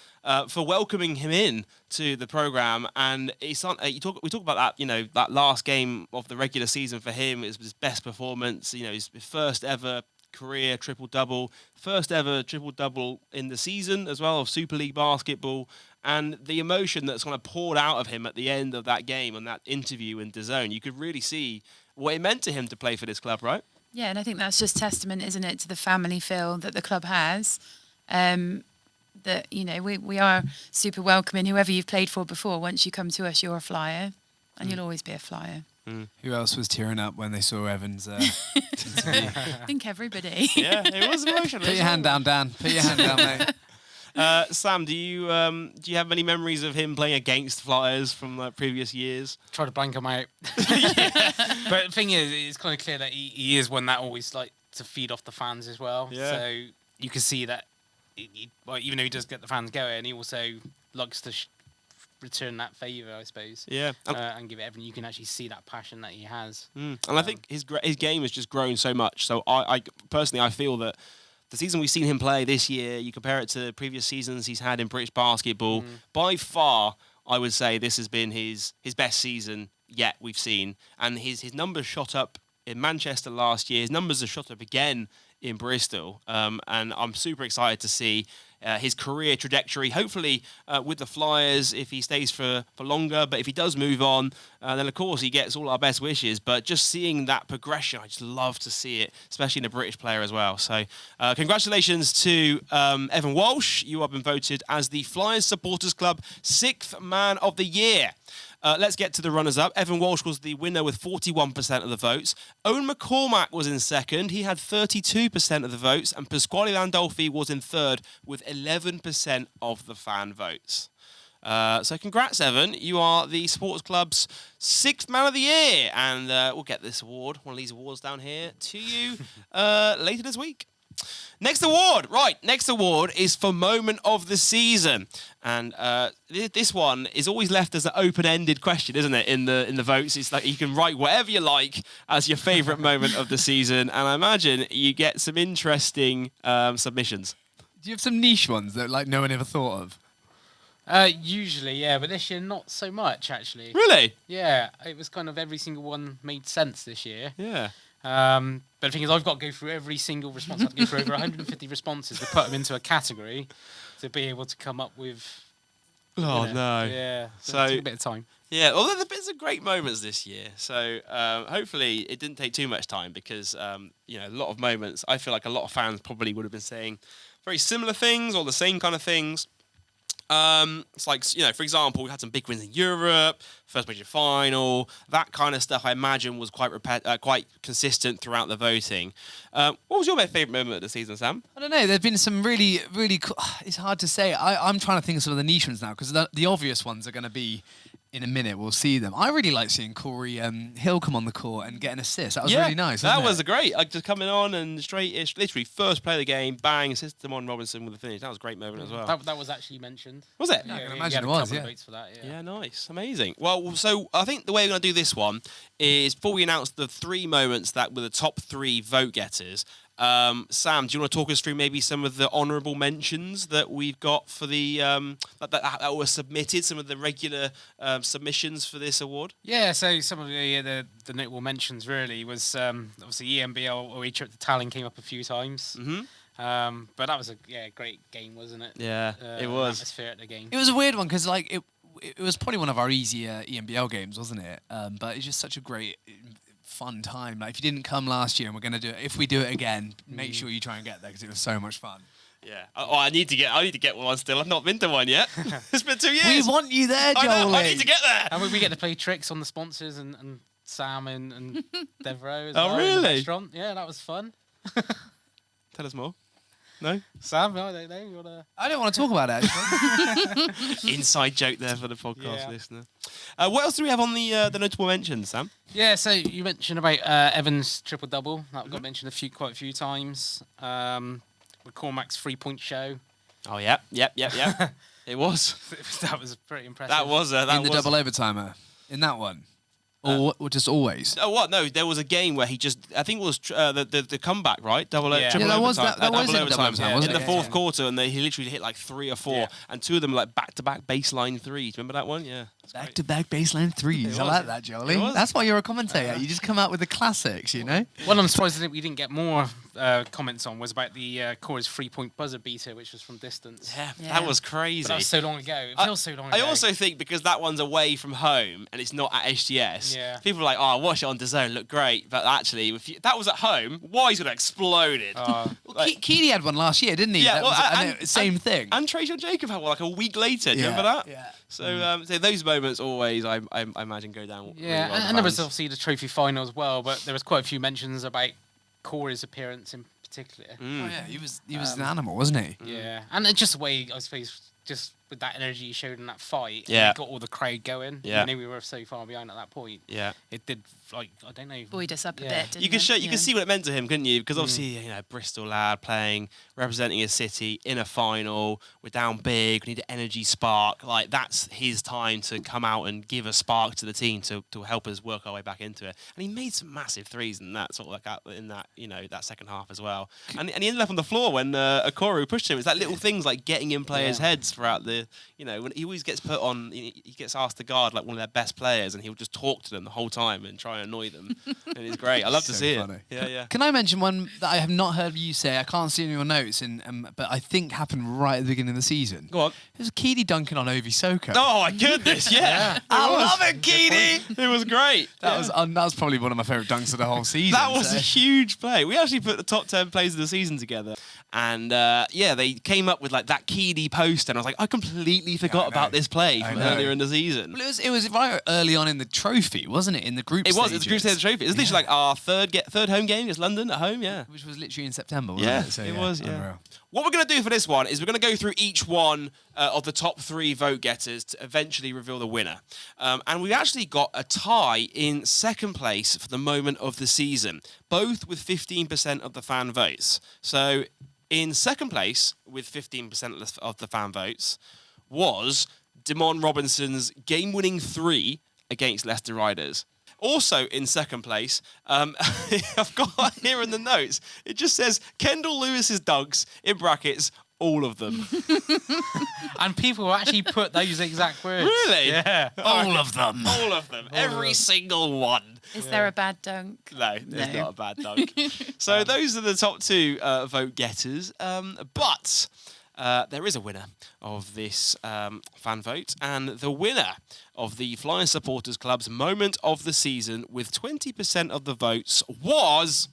for welcoming him in to the program. And we talk about that, you know, that last game of the regular season for him. It was his best performance, you know, his first ever career triple-double, first ever triple-double in the season as well of Super League basketball, and the emotion that's kind of poured out of him at the end of that game and that interview in DAZN. You could really see what it meant to him to play for this club, right? Yeah, and I think that's just testament, isn't it, to the family feel that the club has. That, you know, we are super welcoming. Whoever you've played for before, once you come to us, you're a Flyer, and you'll always be a Flyer. Who else was tearing up when they saw Evan's interview? I think everybody. Yeah, it was emotional. Put your hand down, Dan. Put your hand down, mate. Sam, do you have any memories of him playing against Flyers from previous years? Try to blank him out. But the thing is, it's kind of clear that he is one that always like to feed off the fans as well. Yeah. So you can see that, well, even though he does get the fans going, he also likes to return that favour, I suppose. Yeah. And give it everything. You can actually see that passion that he has. And I think his game has just grown so much. So I personally, I feel that the season we've seen him play this year, you compare it to previous seasons he's had in British basketball, by far, I would say this has been his best season yet we've seen. And his numbers shot up in Manchester last year. His numbers have shot up again in Bristol. And I'm super excited to see his career trajectory, hopefully with the Flyers if he stays for longer. But if he does move on, then of course he gets all our best wishes. But just seeing that progression, I just love to see it, especially in a British player as well. So congratulations to Evan Walsh. You have been voted as the Flyers Supporters Club 6th Man of the Year. Let's get to the runners-up. Evan Walsh was the winner with 41% of the votes. Owen McCormack was in second. He had 32% of the votes. And Pasquale Landolfi was in third with 11% of the fan votes. So congrats, Evan. You are the Supporters Club's 6th Man of the Year. And we'll get this award, one of these awards down here, to you later this week. Next award is for Moment of the Season, and this one is always left as an open-ended question, isn't it? In the votes, it's like you can write whatever you like as your favourite moment of the season, and I imagine you get some interesting submissions. Do you have some niche ones that like no one ever thought of? Usually, yeah, but this year not so much actually. Really? Yeah, it was kind of every single one made sense this year. Yeah. But the thing is, I've got to go through every single response. I have to go through over 150 responses to put them into a category to be able to come up with. Oh, no. Yeah. So- it took a bit of time. Yeah, well, there's been some great moments this year. So hopefully it didn't take too much time because, a lot of moments, I feel like a lot of fans probably would have been saying very similar things or the same kind of things. It's like, for example, we had some big wins in Europe, first major final, that kind of stuff I imagine was quite consistent throughout the voting. What was your favourite moment of the season, Sam? I don't know. There've been some really, really cool. It's hard to say. I'm trying to think of some of the niche ones now because the obvious ones are going to be in a minute. We'll see them. I really like seeing Corey Hill come on the court and get an assist. That was really nice. That wasn't was great. Like just coming on and literally first play of the game, bang, assist Demon Robinson with the finish. That was a great moment as well. That was actually mentioned. Was it? Yeah, I can we imagine had it a was, couple of yeah. votes for that. Yeah, nice. Amazing. Well, so I think the way we're going to do this one is before we announce the 3 moments that were the top 3 vote getters, Sam, do you want to talk us through maybe some of the honourable mentions that we've got for the that were submitted, some of the regular submissions for this award? Yeah, so some of the notable mentions really was obviously EMBL or trip to Tallinn came up a few times. Mm-hmm. But that was a great game, wasn't it? Yeah, it was. Atmosphere at the game. It was a weird one because like it was probably one of our easier EMBL games, wasn't it? But it's just such a great, fun time. Like if you didn't come last year and we're going to do it, if we do it again, make sure you try and get there because it was so much fun. Yeah. Oh, I need to get one still. I've not been to one yet. It's been 2 years. We want you there, Joel. I know. I need to get there. And we get to play tricks on the sponsors and Sam and Devereaux as Oh, well. In the really? restaurant. Yeah, that was fun. Tell us more. No? Sam, I don't know. You wanna... I don't want to talk about it, actually. Inside joke there for the podcast Yeah. listener. What else do we have on the notable mentions, Sam? Yeah, so you mentioned about Evans triple double. That got mentioned quite a few times. With Cormac's 3-point show. Oh, yep. It was. That was pretty impressive. That was in the double overtimer. In that one. Or just always. Oh, what? No, there was a game where he just, I think it was the comeback, right? Triple Yeah, that was overtime. that was in Double double overtime, overtime, in wasn't the it? fourth quarter, and he literally hit like 3 or 4, Yeah. and 2 of them like back-to-back baseline threes. Remember that one? Yeah. Back-to-back baseline threes. I was. like that, Jolie. It was. That's why you're a commentator. You just come out with the classics, you know? One I'm surprised that we didn't get more comments on was about the Core's 3-point buzzer beater, which was from distance. Yeah, Yeah. that was crazy. But that was so long ago. It feels so long ago. I also think because that one's away from home and it's not at HGS, Yeah. people are like, oh, watch it on DAZN, look great. But actually, if that was at home, Wise would have exploded. Well, Like- Keely had one last year, didn't he? Yeah, That well, was, I and- know, same thing. And Trajan Jacob had one like a week later. Do you Yeah, remember that? yeah. So those moments always, I imagine, go down. really Yeah, well with and there was fans. obviously the trophy final as well, but there was quite a few mentions about Core's appearance in particular. Oh, yeah, he was an animal, wasn't he? Yeah, and it's just the way, I suppose, just with that energy he showed in that fight, Yeah. it got all the crowd going. Yeah. I know we were so far behind at that point. Yeah. It did, like, I don't know. Buoyed us up a Yeah. bit. You could didn't it? you could see what it meant to him, couldn't you? Because obviously, Bristol lad playing, representing his city in a final. We're down big. We need an energy spark. Like that's his time to come out and give a spark to the team to help us work our way back into it. And he made some massive threes in that sort of like in that that second half as well. And he ended up on the floor when Okoro pushed him. It's that little things like getting in players' heads throughout the when he always gets put on. He gets asked to guard like one of their best players, and he'll just talk to them the whole time and try and annoy them. And it's great. I love to So see funny. it. Yeah. Can I mention one that I have not heard you say? I can't see in your notes, but I think happened right at the beginning of the season. Go on. It was Keely dunking on Ovi Soko. Oh my goodness, yeah. I love it, Keely. It was great. That was probably one of my favourite dunks of the whole season. That was so. a huge play. We actually put the top 10 plays of the season together. And they came up with like that Keedy post, and I was like, I completely forgot about this play from earlier in the season. Well, it was right early on in the trophy, wasn't it? In the group It was. It was stages. the group stage of the trophy. It was literally like our third home game against London at home. Yeah. Which was literally in September, wasn't Yeah, it? So, it was. Yeah. unreal. What we're going to do for this one is we're going to go through each one of the top 3 vote getters to eventually reveal the winner. And we've actually got a tie in second place for the moment of the season, both with 15% of the fan votes. So in second place with 15% of the fan votes was Demon Robinson's game-winning 3 against Leicester Riders. Also in second place, I've got here in the notes, it just says Kendall Lewis's dunks, in brackets, all of them. And people actually put those exact words. Really? Yeah. All of them. All of them. Every single one. Is there a bad dunk? No, there's No. not a bad dunk. So those are the top two vote getters. But there is a winner of this fan vote, and the winner of the Flyers Supporters Club's moment of the season with 20% of the votes was...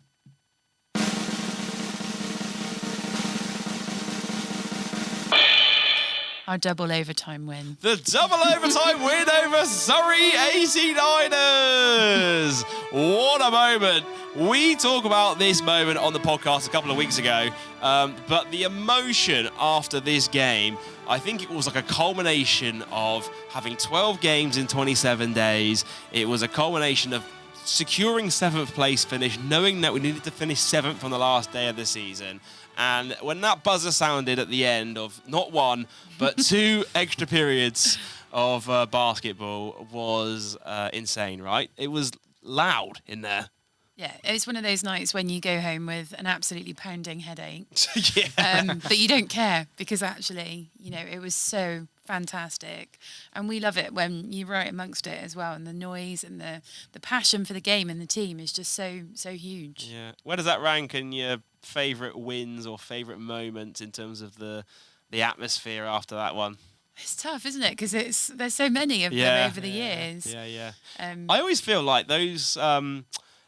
Our double overtime win. the double overtime win over Surrey 89ers. What a moment. We talked about this moment on the podcast a couple of weeks ago, but the emotion after this game, I think it was like a culmination of having 12 games in 27 days. It was a culmination of securing 7th place finish, knowing that we needed to finish 7th on the last day of the season. And when that buzzer sounded at the end of not one, but 2 extra periods of basketball was insane, right? It was loud in there. Yeah, it's one of those nights when you go home with an absolutely pounding headache, Yeah. but you don't care because actually, it was so fantastic. And we love it when you're right amongst it as well. And the noise and the passion for the game and the team is just so huge. Yeah. Where does that rank in your favourite wins or favourite moments in terms of the atmosphere after that one? It's tough, isn't it? Because there's so many of them over the years. Yeah. I always feel like those are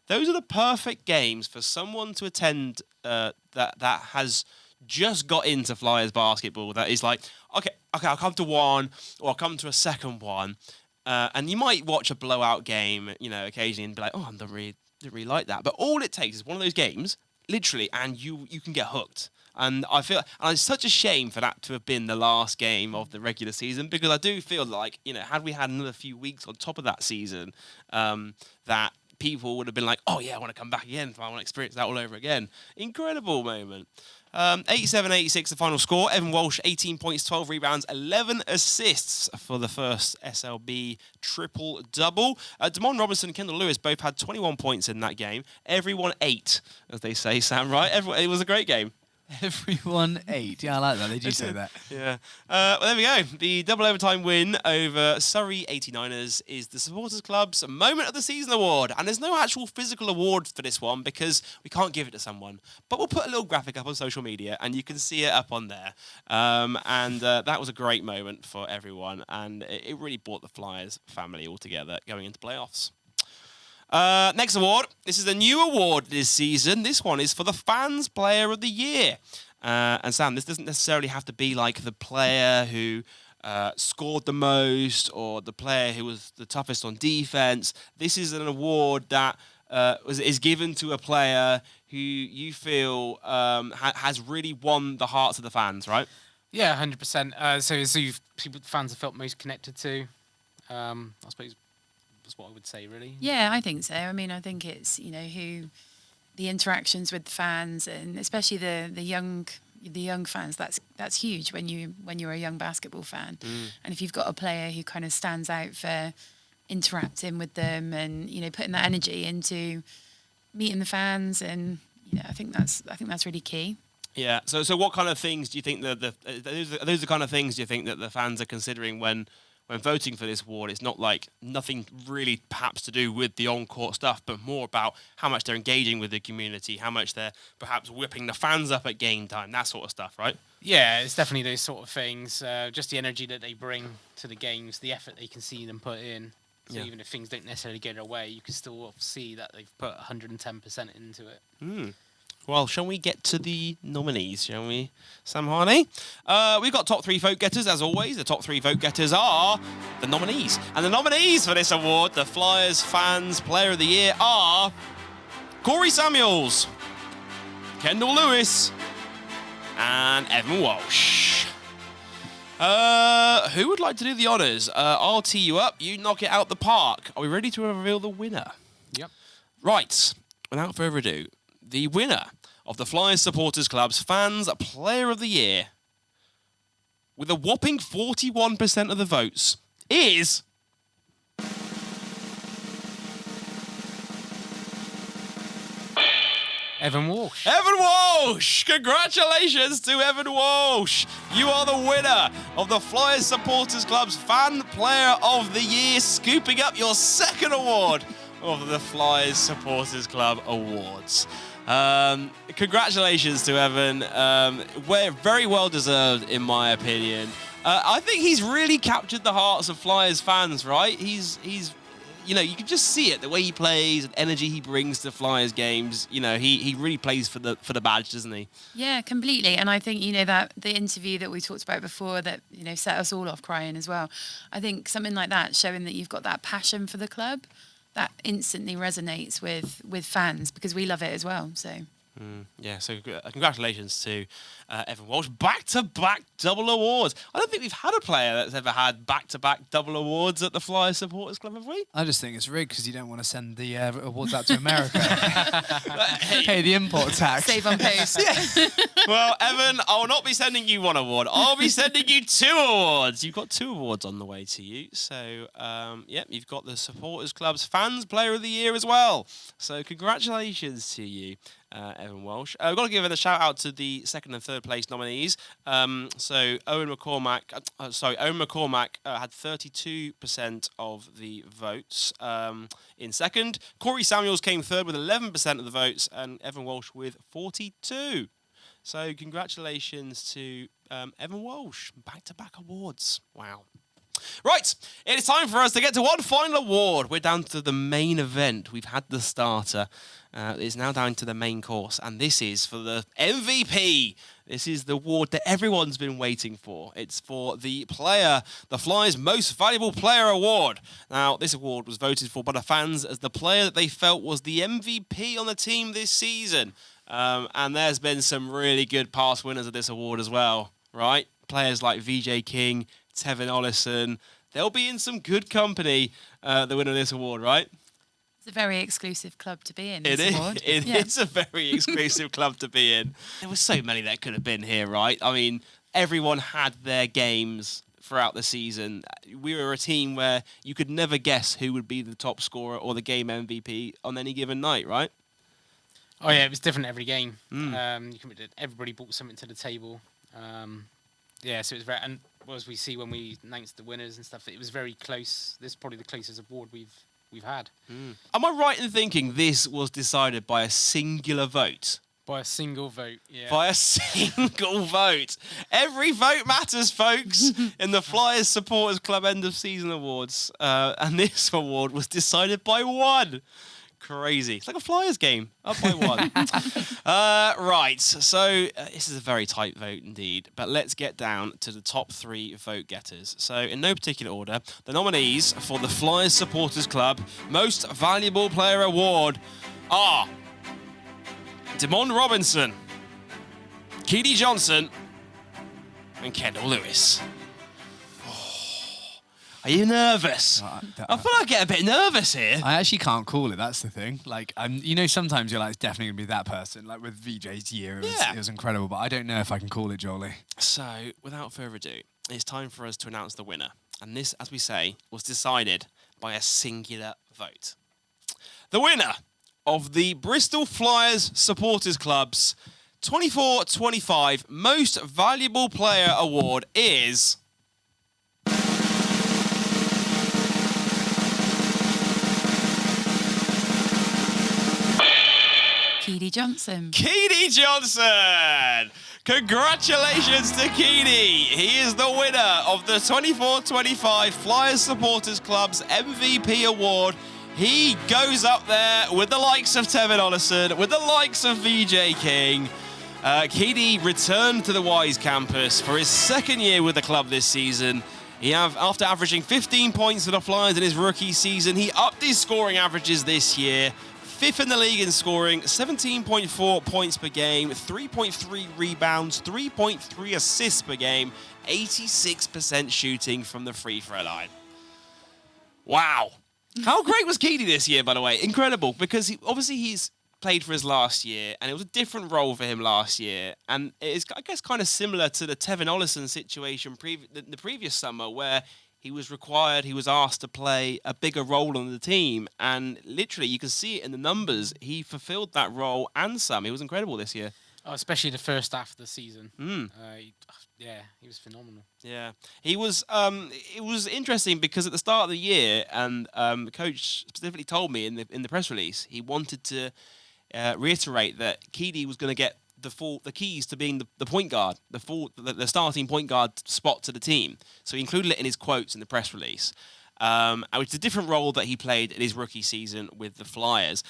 the perfect games for someone to attend that has just got into Flyers basketball. That is like, okay, I'll come to one or I'll come to a second one, and you might watch a blowout game, occasionally and be like, oh, I don't really like that. But all it takes is one of those games, literally, and you can get hooked. And I feel, and it's such a shame for that to have been the last game of the regular season, because I do feel like, had we had another few weeks on top of that season, that people would have been like, oh yeah, I want to come back again. I want to experience that all over again. Incredible moment. 87-86 the final score. Evan Walsh, 18 points, 12 rebounds, 11 assists for the first SLB triple-double. Damon Robinson and Kendall Lewis both had 21 points in that game. Everyone ate, as they say, Sam, right? It was a great game. Everyone ate. Yeah, I like that. They do say that. Yeah. Well, there we go. The double overtime win over Surrey 89ers is the Supporters Club's Moment of the Season award. And there's no actual physical award for this one because we can't give it to someone. But we'll put a little graphic up on social media and you can see it up on there. That was a great moment for everyone. And it really brought the Flyers family all together going into playoffs. Next award. This is a new award this season. This one is for the Fans Player of the Year. And Sam, this doesn't necessarily have to be like the player who scored the most or the player who was the toughest on defense. This is an award that is given to a player who you feel has really won the hearts of the fans, right? Yeah, 100%. So fans have felt most connected to, I suppose, that's what I would say, really. Yeah, I think so. I mean, I think it's who the interactions with the fans and especially the young fans. That's huge when you're a young basketball fan, and if you've got a player who kind of stands out for interacting with them and putting that energy into meeting the fans, and I think that's really key. Yeah. So what kind of things do you think those are the kind of things do you think that the fans are considering when voting for this award? It's not like nothing really perhaps to do with the on-court stuff, but more about how much they're engaging with the community, how much they're perhaps whipping the fans up at game time, that sort of stuff, right? Yeah, it's definitely those sort of things. Just the energy that they bring to the games, the effort they can see them put in. So even if things don't necessarily go their way, you can still see that they've put 110% into it. Well, shall we get to the nominees, shall we, Sam Harney? We've got top 3 vote getters, as always. The top 3 vote getters are the nominees. And the nominees for this award, the Flyers Fans Player of the Year, are Corey Samuels, Kendall Lewis, and Evan Walsh. Who would like to do the honours? I'll tee you up. You knock it out the park. Are we ready to reveal the winner? Yep. Right. Without further ado, the winner of the Flyers Supporters Club's Fans Player of the Year, with a whopping 41% of the votes, is... Evan Walsh. Evan Walsh! Congratulations to Evan Walsh! You are the winner of the Flyers Supporters Club's Fan Player of the Year, scooping up your second award of the Flyers Supporters Club Awards. Congratulations to Evan. We're very well deserved, in my opinion. I think he's really captured the hearts of Flyers fans, right? He's you know, you can just see it, the way he plays and energy he brings to Flyers games. You know, he really plays for the badge, doesn't he? Yeah, completely. And I think, you know, that the interview that we talked about before that, you know, set us all off crying as well. I think something like that, showing that you've got that passion for the club, that instantly resonates with fans because we love it as well. So. Yeah, so congratulations to Evan Walsh. Back-to-back double awards. I don't think we've had a player that's ever had back-to-back double awards at the Flyers Supporters Club, have we? I just think it's rigged because you don't want to send the awards out to America. Pay the import tax. Save on post. Well, Evan, I will not be sending you one award. I'll be sending you 2 awards. You've got 2 awards on the way to you. So, you've got the Supporters Club's Fans Player of the Year as well. So, congratulations to you. Evan Walsh. We've got to give a shout out to the 2nd and 3rd place nominees. So Owen McCormack had 32% of the votes in 2nd. Corey Samuels came 3rd with 11% of the votes, and Evan Walsh with 42. So congratulations to Evan Walsh. Back-to-back awards. Wow. Right, it is time for us to get to one final award. We're down to the main event. We've had the starter. It's now down to the main course, and this is for the MVP. This is the award that everyone's been waiting for. It's for the Flyers' Most Valuable Player Award. Now, this award was voted for by the fans as the player that they felt was the MVP on the team this season. And there's been some really good past winners of this award as well, right? Players like VJ King, Tevin Ollison. They'll be in some good company, the winner of this award, right? It's a very exclusive club to be in. It is. Award. It's a very exclusive club to be in. There were so many that could have been here, right? I mean, everyone had their games throughout the season. We were a team where you could never guess who would be the top scorer or the game MVP on any given night, right? Oh yeah, it was different every game. Everybody brought something to the table. So it was very, and as we see when we announced the winners and stuff, it was very close. This is probably the closest award we've had. Am I right in thinking this was decided by a singular vote? By a single vote, yeah. By a single vote. Every vote matters, folks, in the Flyers Supporters Club End of Season Awards. And this award was decided by 1. Crazy. It's like a Flyers game, up by 1. Right, so this is a very tight vote indeed, but let's get down to the top 3 vote getters. So in no particular order, the nominees for the Flyers Supporters Club Most Valuable Player Award are Damon Robinson, Keedy Johnson, and Kendall Lewis. Are you nervous? I feel like I get a bit nervous here. I actually can't call it. That's the thing. Like, you know, sometimes you're like, it's definitely gonna be that person. Like with VJ's year, it was incredible. But I don't know if I can call it, Jolie. So, without further ado, it's time for us to announce the winner. And this, as we say, was decided by a singular vote. The winner of the Bristol Flyers Supporters Club's 24-25 Most Valuable Player Award is Keedy Johnson. Keedy Johnson! Congratulations to Keedy! He is the winner of the 24-25 Flyers Supporters Club's MVP award. He goes up there with the likes of Tevin Ollison, with the likes of VJ King. Keedy returned to the Wise campus for his 2nd year with the club this season. After averaging 15 points for the Flyers in his rookie season, he upped his scoring averages this year. 5th in the league in scoring, 17.4 points per game, 3.3 rebounds, 3.3 assists per game, 86% shooting from the free throw line. Wow. How great was Keedy this year, by the way? Incredible, because he's played for his last year, and it was a different role for him last year. And it is, I guess, kind of similar to the Tevin Ollison situation the previous summer, where he was asked to play a bigger role on the team. And literally, you can see it in the numbers. He fulfilled that role and some. He was incredible this year. Oh, especially the first half of the season. He was phenomenal. Yeah, he was. It was interesting because at the start of the year, and the coach specifically told me in the press release, he wanted to reiterate that Keedy was going to get the keys to being the point guard, the starting point guard spot to the team. So he included it in his quotes in the press release. Which is a different role that he played in his rookie season with the Flyers.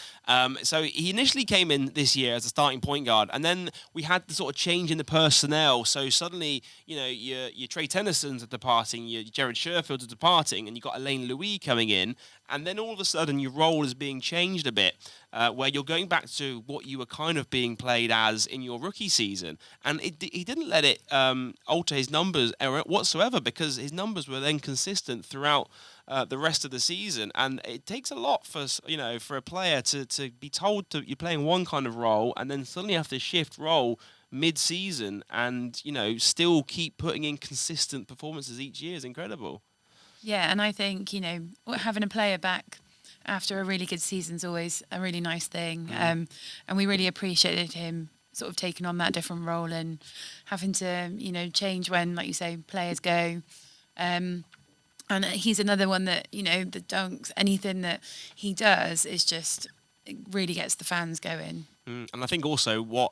So he initially came in this year as a starting point guard, and then we had the sort of change in the personnel. So suddenly, your Trey Tennyson's are departing, your Jared Sherfield's are departing, and you've got Elaine Louis coming in, and then all of a sudden your role is being changed a bit, where you're going back to what you were kind of being played as in your rookie season. And he didn't let it alter his numbers whatsoever, because his numbers were then consistent throughout the rest of the season. And it takes a lot for a player to be told you're playing one kind of role and then suddenly have to shift role mid-season and still keep putting in consistent performances each year is incredible. Yeah, and I think having a player back after a really good season is always a really nice thing. And we really appreciated him sort of taking on that different role and having to change when, like you say, players go. And he's another one that, the dunks, anything that he does is just, it really gets the fans going. And I think also what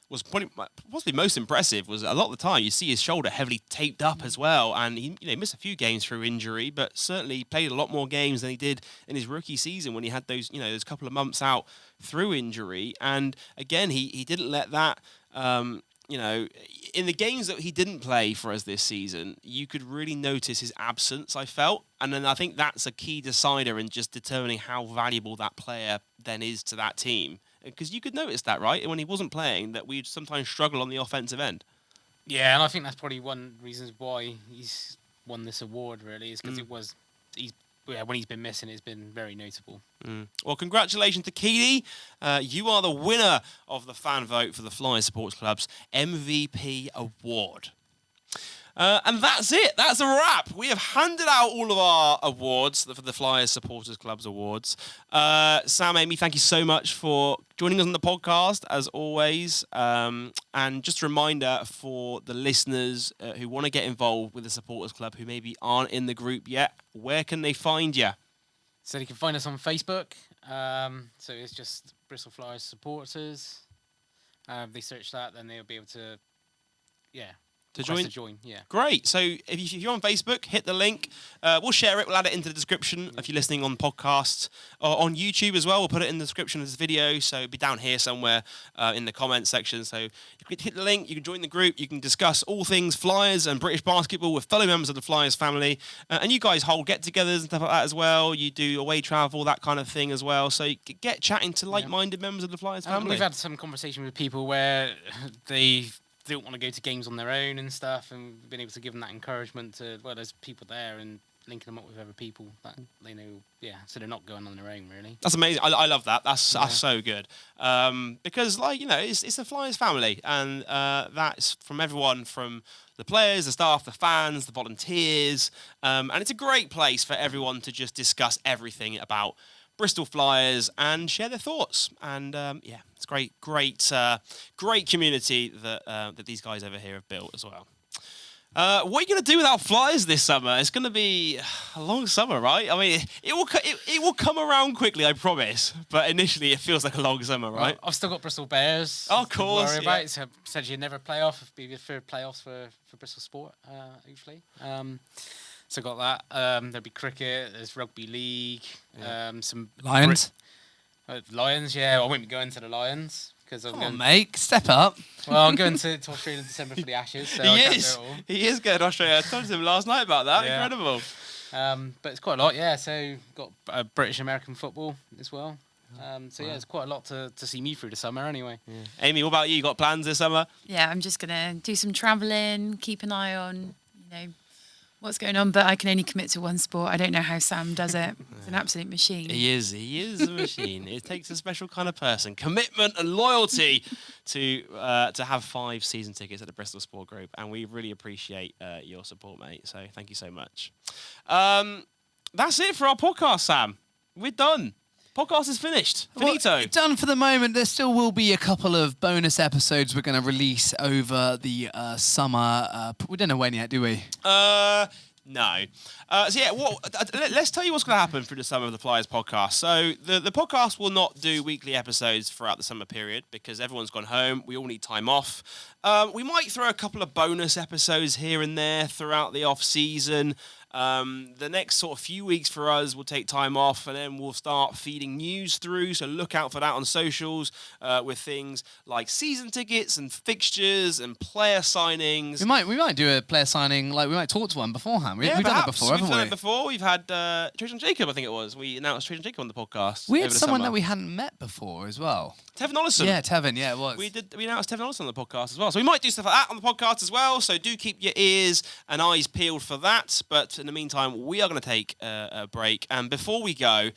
was possibly most impressive was a lot of the time you see his shoulder heavily taped up as well. And he missed a few games through injury, but certainly played a lot more games than he did in his rookie season when he had those those couple of months out through injury. And again, he didn't let that... in the games that he didn't play for us this season, you could really notice his absence, I felt. And then I think that's a key decider in just determining how valuable that player then is to that team. Because you could notice that, right? When he wasn't playing, that we'd sometimes struggle on the offensive end. Yeah, and I think that's probably one of the reasons why he's won this award, really, is because when he's been missing, it's been very notable. Well, congratulations to Keedy. You are the winner of the fan vote for the Flyers Supporters Club's MVP award. And that's it. That's a wrap. We have handed out all of our awards for the Flyers Supporters Club's awards. Sam, Amy, thank you so much for joining us on the podcast, as always. And just a reminder for the listeners who want to get involved with the Supporters Club, who maybe aren't in the group yet, where can they find you? So they can find us on Facebook. So it's just Bristol Flyers Supporters. They search that, then they'll be able to, To join? Yeah. Great. So if you're on Facebook, hit the link. We'll share it. We'll add it into the description if you're listening on podcasts or on YouTube as well. We'll put it in the description of this video. So it'll be down here somewhere in the comments section. So you can hit the link. You can join the group. You can discuss all things Flyers and British basketball with fellow members of the Flyers family. And you guys hold get-togethers and stuff like that as well. You do away travel, that kind of thing as well. So you get chatting to like-minded members of the Flyers family. We've had some conversation with people where they don't want to go to games on their own and stuff, and we've been able to give them that encouragement to, there's people there and linking them up with other people that they know, so they're not going on their own, really. That's amazing. I love that. That's so good. Because, it's the Flyers family, and that's from everyone from the players, the staff, the fans, the volunteers, and it's a great place for everyone to just discuss everything about Bristol Flyers and share their thoughts. And it's great community that these guys over here have built as well. What are you going to do without Flyers this summer? It's going to be a long summer, right? I mean, it will come around quickly, I promise. But initially, it feels like a long summer, right? I've still got Bristol Bears. Oh, of course. To worry about. It's essentially never playoff. It'll be the third playoffs for Bristol Sport, hopefully. So got that. There'll be cricket. There's rugby league. Some Lions. Lions, yeah. I won't be going to the Lions because Come on, mate, step up. Well, I'm going to Australia in December for the Ashes. So He is going to Australia. I told him last night about that. Yeah. Incredible. But it's quite a lot, yeah. So got British American football as well. It's quite a lot to see me through the summer anyway. Yeah. Amy, what about you? You got plans this summer? Yeah, I'm just gonna do some travelling, keep an eye on what's going on, but I can only commit to one sport. I don't know how Sam does it. He's an absolute machine. He is a machine. It takes a special kind of person, commitment and loyalty to have 5 season tickets at the Bristol Sport Group, and we really appreciate your support, mate. So thank you so much. That's it for our podcast, Sam. We're done. Podcast is finished. Finito. Well, done for the moment. There still will be a couple of bonus episodes we're going to release over the summer. We don't know when yet, do we? No. Let's tell you what's going to happen through the summer of the Flyers podcast. So the podcast will not do weekly episodes throughout the summer period because everyone's gone home. We all need time off. We might throw a couple of bonus episodes here and there throughout the off season. The next sort of few weeks for us will take time off, and then we'll start feeding news through. So look out for that on socials with things like season tickets and fixtures and player signings. We might do a player signing. Like we might talk to one beforehand. We've done it before, haven't we? We've done it before. We've had Trajan Jacob, I think it was. We announced Trajan Jacob on the podcast. We had someone that that we hadn't met before as well. Tevin Ollison. Yeah, Tevin. Yeah, it was. We announced Tevin Ollison on the podcast as well. So we might do stuff like that on the podcast as well. So do keep your ears and eyes peeled for that. But in the meantime, we are going to take a break. And before we go,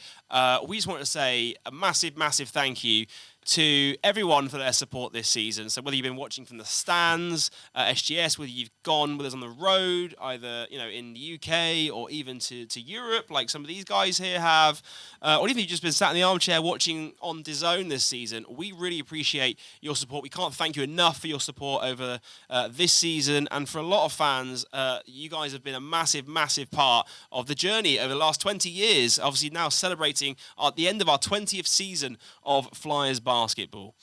we just want to say a massive, massive thank you to everyone for their support this season. So whether you've been watching from the stands, SGS, whether you've gone with us on the road, either in the UK or even to Europe, like some of these guys here have, or even if you've just been sat in the armchair watching on DAZN this season, we really appreciate your support. We can't thank you enough for your support over this season, and for a lot of fans, you guys have been a massive, massive part of the journey over the last 20 years. Obviously now celebrating at the end of our 20th season of Flyers basketball.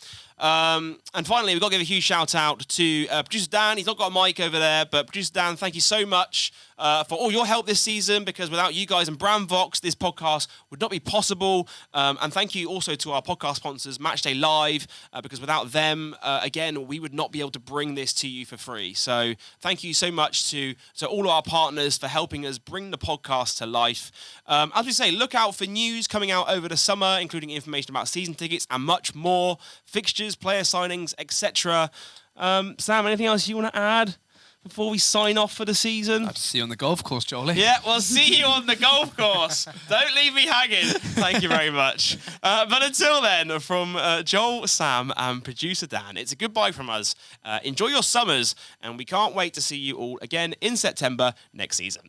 And finally, we've got to give a huge shout out to producer Dan. He's not got a mic over there, but producer Dan, thank you so much for all your help this season, because without you guys and Bramvox, this podcast would not be possible. And thank you also to our podcast sponsors, MatchdayLive, because without them, again, we would not be able to bring this to you for free. So thank you so much to all of our partners for helping us bring the podcast to life. As we say, look out for news coming out over the summer, including information about season tickets and much more, fixtures, player signings, etc. Sam, anything else you want to add before we sign off for the season? I'll see you on the golf course, Jolie. Yeah, we'll see you on the golf course. Don't leave me hanging. Thank you very much. But until then, from Joel, Sam, and producer Dan, it's a goodbye from us. Enjoy your summers, and we can't wait to see you all again in September next season.